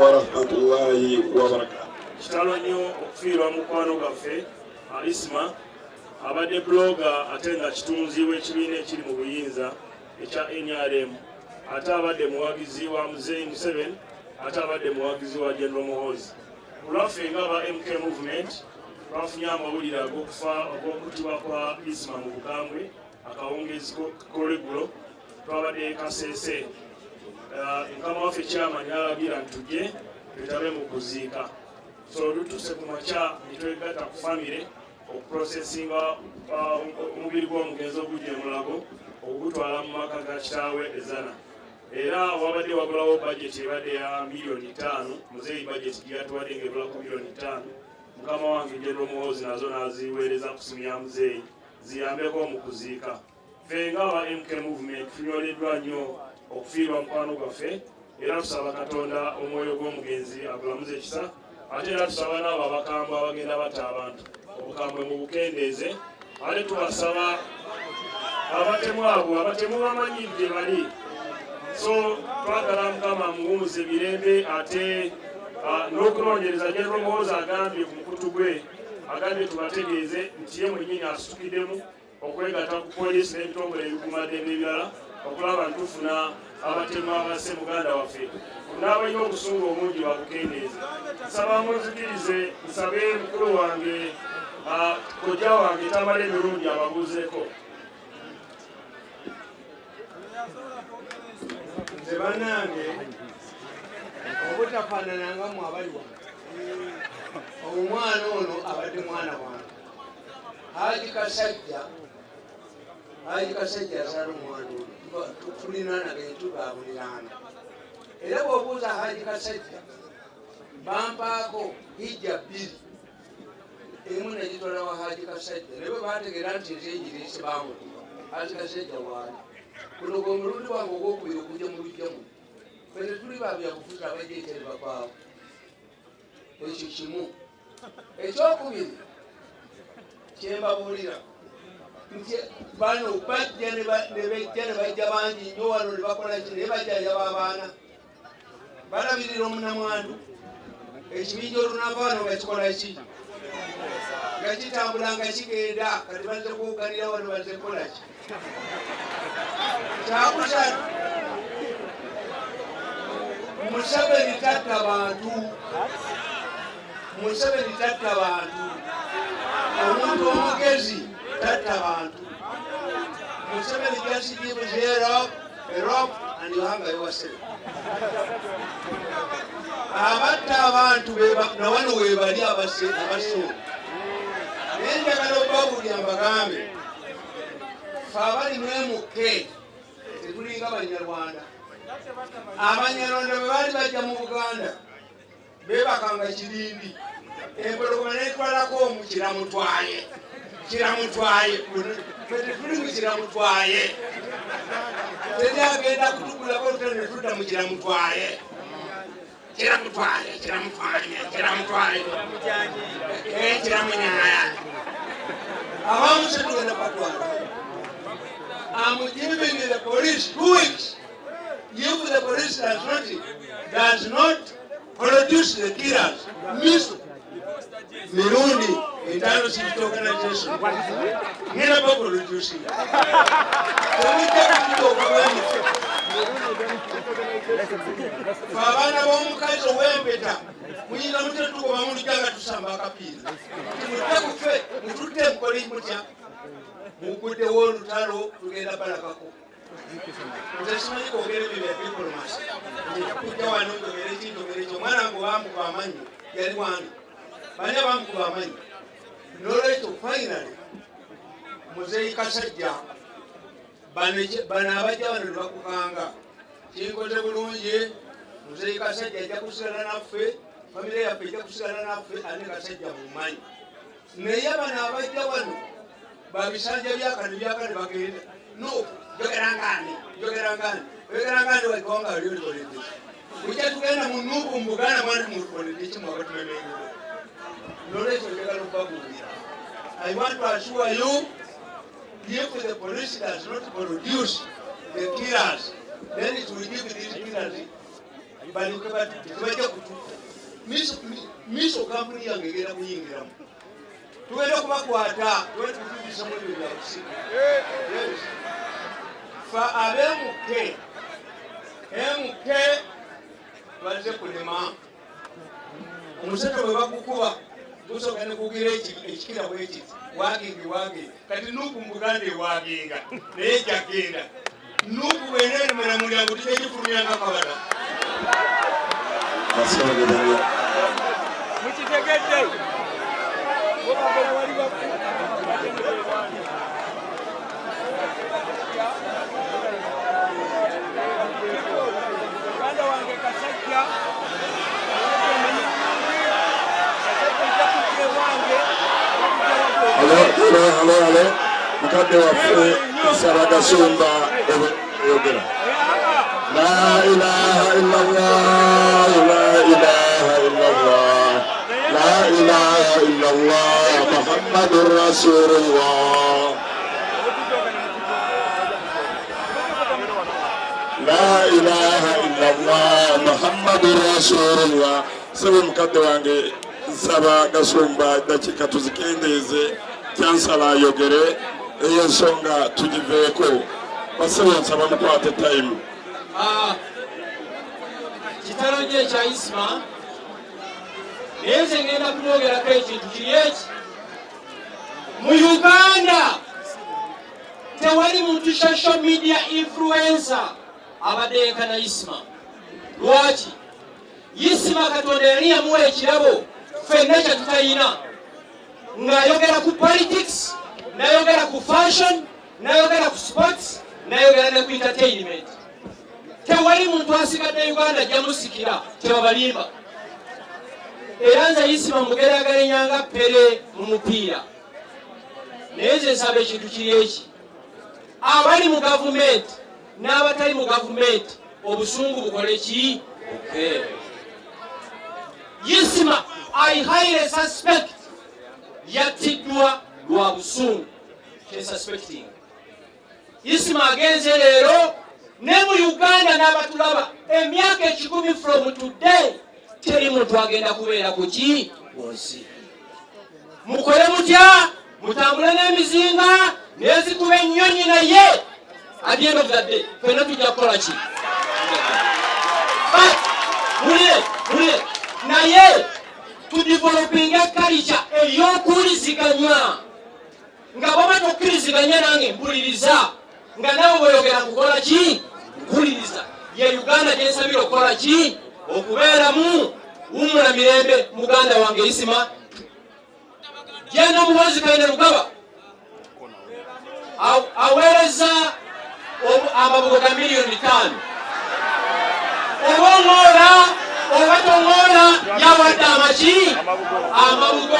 warahmatullahi wabarakatuh. Kitalo nnyo okufiirwa mukwano gwaffe Alisma abadde bloga ate nga kitunzi w'ekibiina ekiri mu buyinza ekya NRM, ate abadde muwagizi wa Muzeeyi Museveni, ate abadde muwagizi wa General Muhoozi. Kulwaffe nga ba MK Movement twafunye amawulire ag'okutibwa kwa Isma mu bukambwe akawungeezi kolegulo twabadde Kasese. Mukama waffe Chairman yalagira nti tujje twetabe mu kuziika. So lutuuse ku makya nitwegatta ku famire okuprosesinga omubiri gw'omugenzi ogujja emulago okugutwala mu maka ga kitaawe ezana. Era wabadde wagulawo budget ebadde ya $5,000,000. Muzeeyi budget gye yatuwadde ng'ebula ku $5,000,000. Mukama wange General Muhoozi nazo n'aziweereza ku ssimu ya Muzeeyi ziyambeko mu kuziika. Ffe nga aba MK Movement tunyoleddwa nnyo okufiirwa mukwano gwaffe, era tusaba Katonda omwoyo gw'omugenzi agulamuze ekisa, ate era tusaba n'abo abakambwe abagenda batta abantu obukambwe mu bukendeeze. Ate tubasaba abatemu abo abatemu bamanyi gye bali. So twagala Mukama muwumuze mirembe, ate n'okunoonyereza General Muhoozi agambye ku mukutu gwe, agambye tubategeeze nti ye mwennyini asitukiddemu okwegatta ku poliisi n'ebitongole ebikuumaddembe ebirala okulaba nti tufuna abatemu abasse muganda waffe. N'abalina obusungu omungi babukendeeze. Nsaba munzikirize nsabe mukulu wange kojja wange tamala emirundi ababuuzeeko. Nze bannange obutafaanananga mu abali wange, omwana ono abadde mwana wange Haji Kasajja asala omwana ono tulinanaganye tubabulirana. Era bw'obuuza Haji Kasajja bampaako hijja 2 emu negitwala wa Haji Kasajja, ne bwe baategeera nti nze enjiriisi baamukuba Haji Kasajja waali kuno gwe omulundi wange ogwokubiri okujja mu lujjamu. Ffe tetuli babyabufuzi abajja ekyaliba kwabo, ekyo kimu. Ekyokubiri kyembabuulira nti bano bajja ne bajja bangi nnyo wano ne bakola ki, naye bajjanjaba abaana balabirira omunamwandu. Ekibinja olunava wano nga kikola ki, nga kitambula nga kigenda, kati bazze kuwuganira wano bazze kukola ki. Kyakusatu, Museveni tatta bantu, Museveni tatta bantu, omuntu omugezi tatta bantu. Museveni just gives a rope and you hang yourself. Abatta abantu na wano webali abaso. Naye njagala okubabuulira mbagambe, ffe abali mwemuke tetulinga Banyarwanda. Abanyarwanda bwe baali bajja mu Buganda beebakanga Kirindi, empologoma netwalako omu Kiramutwaye. Ffe tetuli mu Kiramutwaye, teri agenda kutugulako olutalo ne tudda mu Kiramutwaye. Kiramunyaaya. Abamu se tugenda batwala. I'm giving the police 2 weeks. If the police does not produce the killers, Mirundi internal security organization, never produce it. Fabana bomukazi ow'empeta muyinza mutya tugoba mulujanga tusamba akapiira mutekufe mutudde mukole mutya muguddewo olutalo tugenda balabako. Nze simanyi kwogera ebyo bya diplomasi kujja wano njogere ekyo. Omwana wange bamukuba amanyi yali wange, bani bamukuba amanyi. N'olwekyo finally Muzeeyi Kasajja bano abajja wano ne bakukanga kinkoze bulungi. Muzeeyi Kasajja ajja kusigala naffe, famire yaffe ejja kusigala naffe, ate Kasajja mumanyi. Naye bano abajja wano babisanja byakane bagenda no jogera ngani wakiwanga aliolikolede ujja tugenda mu Nuupu mu Buganda mwandi mutukolede kimu abatumemengo. N'olwekyo njagala okubabuulira, I want to assure you, if the police does not produce the killers, then it will give these killers baleke batute tebajja kutuuka miso kampuni yange egenda kuyingiramu tugenda kubakwata tubatubisa mu ebyo byakusiga fa abemuke baze kulema omusajja bwe bakukuba gusooka ne kugira ekikira bwekiti wagingi kati nuku mu Buganda ewaginga naye jagenda nuku bwenenemera mulyango tijagifulumyanga kabala mukitegedde muganda wange Kasajja Halo, mukadde waffe Nsaba Gasumba oyogera. La ilaha illallah, la ilaha illallah, la ilaha illallah, Muhammadur Rasulullah. La ilaha illallah, Muhammadur Rasulullah. Sabe mukadde wange Nsaba Gasumba dakika tuzikendeeze kyansala ayogere eyo ensonga tugiveeko basebe nsaba mukwate time. kitalo gye ekya Isma naye nze ngenda kumwogerako ekintu kiri eki mu Uganda tewali muntu social media influencer abadde yenkana Isma. Lwaki? Isma Katonda yali yamuwa ekirabo ffenna kye tutayina, ng'ayogera ku politics, n'ayogera ku fashion, n'ayogera ku sports, n'ayogera ne ku entertainment. Tewali muntu asigadde Uganda jamusikira tebabalimba. Era nze Isma mugeragarenyanga Pere mu mupiira. Naye nze nsaba ekintu kiri eki, abali mu gavumenti n'abatali mu gavumenti obusungu bukole ki? Bukeere. Isma I highly suspect yatiddwa lwa busungu suspecting. Isma agenze leero ne mu Uganda n'abatulaba emyaka 10 from today teri muntu agenda kubeera ku ki bonsi. Mukole mutya mutambule n'emizinga nezikuba ennyonyi naye at the end of the day fenna tujja kukola ki? Mulire naye to developing a culture ey'okuwuliziganya nga bw'oba tokkiriziganya nange mpuliriza nga nawe bw'oyogera kukola ki? Mpuliriza. Ye Uganda gyensabira okukola ki? Okubeeramu wumula mirembe. Muganda wange Isma genda muhoozi Kaine Lugaba aweereza amabugo ga miliyoni 5 obongoola obatongola yawadde amaki amabugo.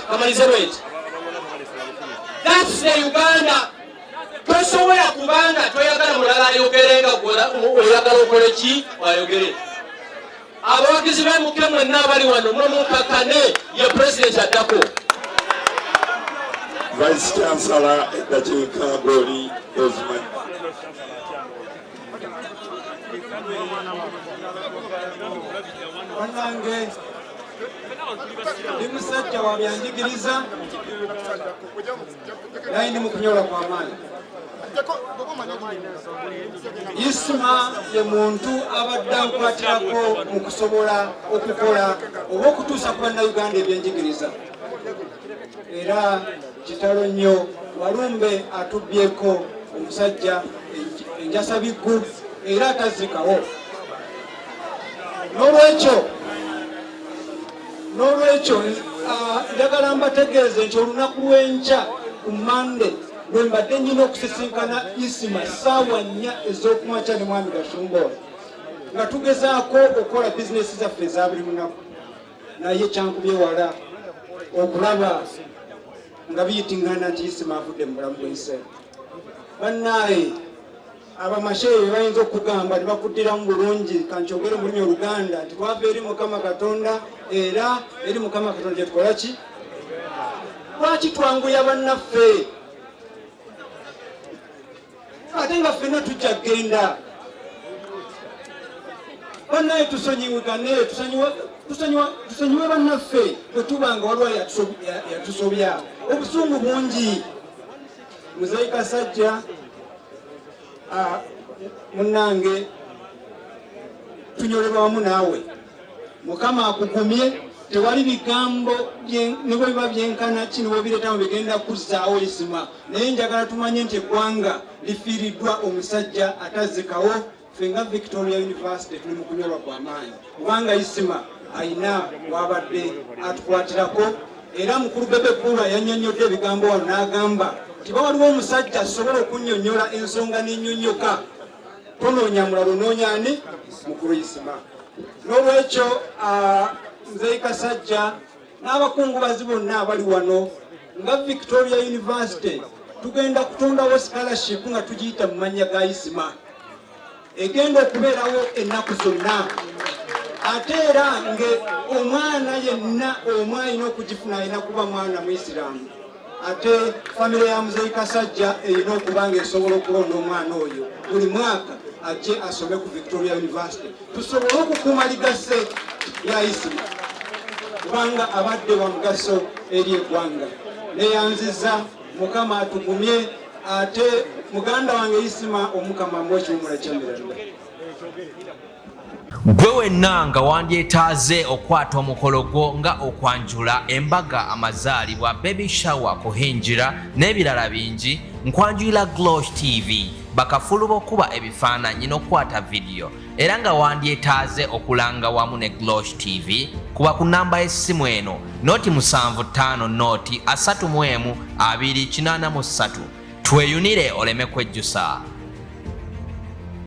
Kamalize bweti. That's the Uganda. Tosobola kubanga toyagala mulala ayogerenga oyagala okole ki? Ayogere. Abawagizi b'emuke mwenna abali wano mumukakane ye president addako. Vice Chancellor eddakiika goli ozimanyi. Bannange ndi musajja wa byanjigiriza naye ndi mu kunyola kwa maanyi. Isma ye muntu abadde ankwatirako mu kusobola okukola oba okutuusa ku bannayuganda ebyenjigiriza. Era kitalo nnyo Walumbe atubbyeko omusajja enjasa biggu era atazikawo. N'olwekyo njagala mbategeeze nti olunaku lw'enkya ku Mande lwe mbadde nnyina okusisinkana Isma ssaawa 4 ez'okumakya ne mwami Gasumba nga tugezaako okukola bizinesi zaffe eza buli lunaku, naye kyankubye wala okulaba nga biyitingana nti Isma avudde mu bulamu bw'ensi. Bannaaye abamasheyi bayinza okugamba ne bakuddiramu bulungi kankyogere mu lulimi Oluganda nti twava eri Mukama Katonda era eri Mukama Katonda gye tukola ki? Lwaki twanguya bannaffe? ate nga ffenna tujja kgenda bannaye tusonyiwegane tusonyiwe bannaffe bwe tuba nga waliwo yatusobya obusungu bungi. Muzeyi Kasajja munnange tunyolebwa wamu naawe, Mukama akugumye. Tewali bigambo ne bwe biba byenkana kino bwe bireetamu bigenda kuzzaawo isima, naye njagala tumanye nti eggwanga lifiiriddwa omusajja atazzikawo. Ffe nga Victoria University tuli mu kunyolwa kw'amaanyi kubanga isima ayina wabadde atukwatirako, era mukulu Bebe Cool yannyonnyodde ebigambo wano n'agamba tiba waliwo omusajja asobola okunnyonnyola ensonga n'ennyonnyoka, tonoonya mulalo noonya ani? Mukulu isima. N'olwekyo Muzeyi Kasajja n'abakungubazi bonna abali wano nga Victoria University tugenda kutondawo scholarship nga tugiyita mu mannya ga isima, egenda okubeerawo ennaku zonna, ate era nge omwana yenna omwe alina okugifuna alina kuba mwana Muisiraamu, ate famire ya Muzeyi Kasajja erina okuba nga esobola okulonda omwana oyo buli mwaka ajje asome ku Victoria University, tusobole okukuuma ligase ya isima kubanga abadde wa mugaso eri eggwanga. Neyanziza Mukama atugumye, ate muganda wange isima omukama mwe ekiwumula ky'emirembe. Gwe wenna nga wandyetaaze okwata omukolo gwo nga okwanjula embaga amazaalibwa baby shower kuhinjira n'ebirala bingi, nkwanjulira Glosh TV bakafulu b'okuba ebifaananyi n'okwata video, era nga wandyetaaze okulanga wamu ne Glosh TV kuba ku namba y'essimu eno noti 75 noti 31 283. Tweyunire oleme kwejjusa.